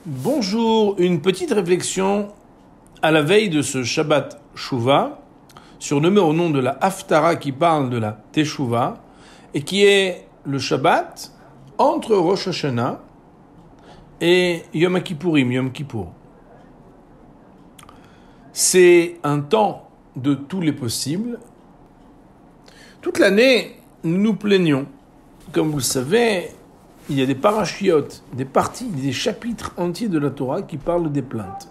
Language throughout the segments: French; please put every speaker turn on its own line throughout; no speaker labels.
Bonjour, une petite réflexion à la veille de ce Shabbat Shuvah, surnommé au nom de la Haftara qui parle de la Teshuvah, et qui est le Shabbat entre Rosh Hashanah et Yom Kippourim, Yom Kippour. C'est un temps de tous les possibles. Toute l'année, nous nous plaignons. Comme vous le savez, il y a des parachiotes, des parties, des chapitres entiers de la Torah qui parlent des plaintes.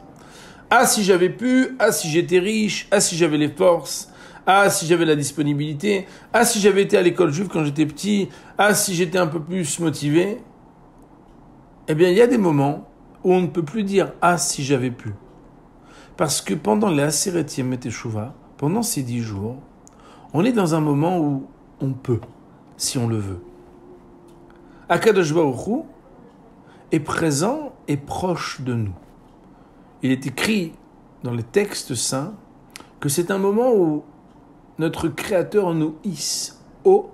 Ah, si j'avais pu, ah, si j'étais riche, ah, si j'avais les forces, ah, si j'avais la disponibilité, ah, si j'avais été à l'école juive quand j'étais petit, ah, si j'étais un peu plus motivé. Eh bien, il y a des moments où on ne peut plus dire « ah, si j'avais pu ». Parce que pendant les Aseret Yemei Teshuvah, pendant ces 10 jours, on est dans un moment où on peut, si on le veut. Akadosh Baruch Hu est présent et proche de nous. Il est écrit dans les textes saints que c'est un moment où notre Créateur nous hisse haut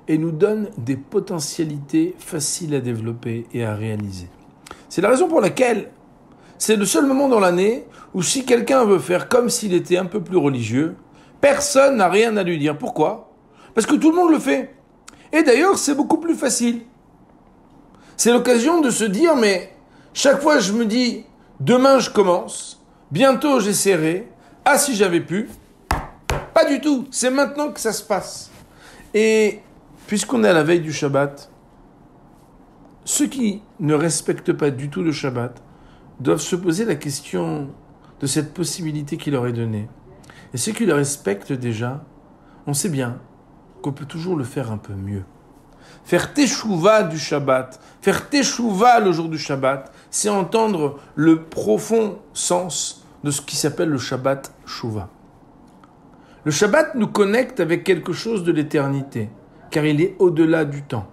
et nous donne des potentialités faciles à développer et à réaliser. C'est la raison pour laquelle c'est le seul moment dans l'année où si quelqu'un veut faire comme s'il était un peu plus religieux, personne n'a rien à lui dire. Pourquoi ? Parce que tout le monde le fait. Et d'ailleurs, c'est beaucoup plus facile. C'est l'occasion de se dire, mais chaque fois je me dis, demain je commence, bientôt j'essaierai, ah si j'avais pu. Pas du tout, c'est maintenant que ça se passe. Et puisqu'on est à la veille du Shabbat, ceux qui ne respectent pas du tout le Shabbat doivent se poser la question de cette possibilité qui leur est donnée. Et ceux qui le respectent déjà, on sait bien qu'on peut toujours le faire un peu mieux. Faire Teshuvah du Shabbat, faire Teshuvah le jour du Shabbat, c'est entendre le profond sens de ce qui s'appelle le Shabbat Shuvah. Le Shabbat nous connecte avec quelque chose de l'éternité, car il est au-delà du temps.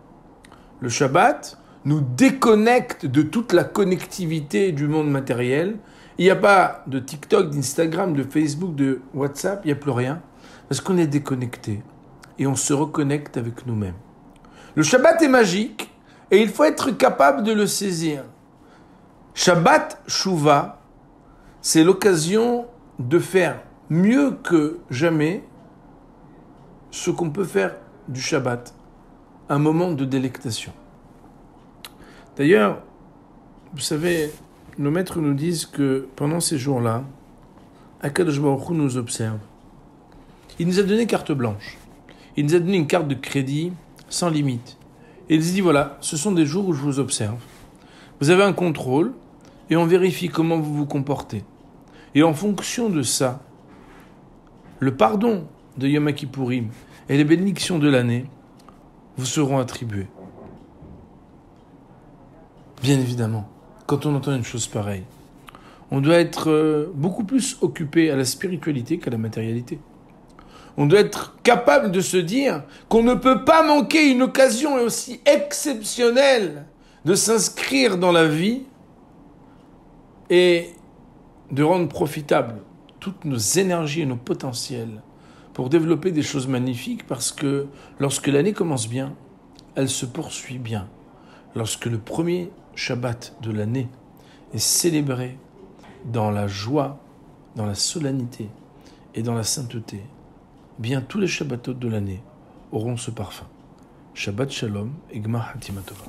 Le Shabbat nous déconnecte de toute la connectivité du monde matériel. Il n'y a pas de TikTok, d'Instagram, de Facebook, de WhatsApp, il n'y a plus rien, parce qu'on est déconnecté et on se reconnecte avec nous-mêmes. Le Shabbat est magique et il faut être capable de le saisir. Shabbat Shuvah, c'est l'occasion de faire mieux que jamais ce qu'on peut faire du Shabbat, un moment de délectation. D'ailleurs, vous savez, nos maîtres nous disent que pendant ces jours-là, Akadosh Baruch Hu nous observe. Il nous a donné carte blanche. Il nous a donné une carte de crédit sans limite. Et il nous dit, voilà, ce sont des jours où je vous observe. Vous avez un contrôle et on vérifie comment vous vous comportez. Et en fonction de ça, le pardon de Yom Kippourim et les bénédictions de l'année vous seront attribuées. Bien évidemment, quand on entend une chose pareille, on doit être beaucoup plus occupé à la spiritualité qu'à la matérialité. On doit être capable de se dire qu'on ne peut pas manquer une occasion aussi exceptionnelle de s'inscrire dans la vie et de rendre profitables toutes nos énergies et nos potentiels pour développer des choses magnifiques, parce que lorsque l'année commence bien, elle se poursuit bien. Lorsque le premier Shabbat de l'année est célébré dans la joie, dans la solennité et dans la sainteté, bien tous les Shabbatot de l'année auront ce parfum. Shabbat Shalom et Gmar Hatima Tova.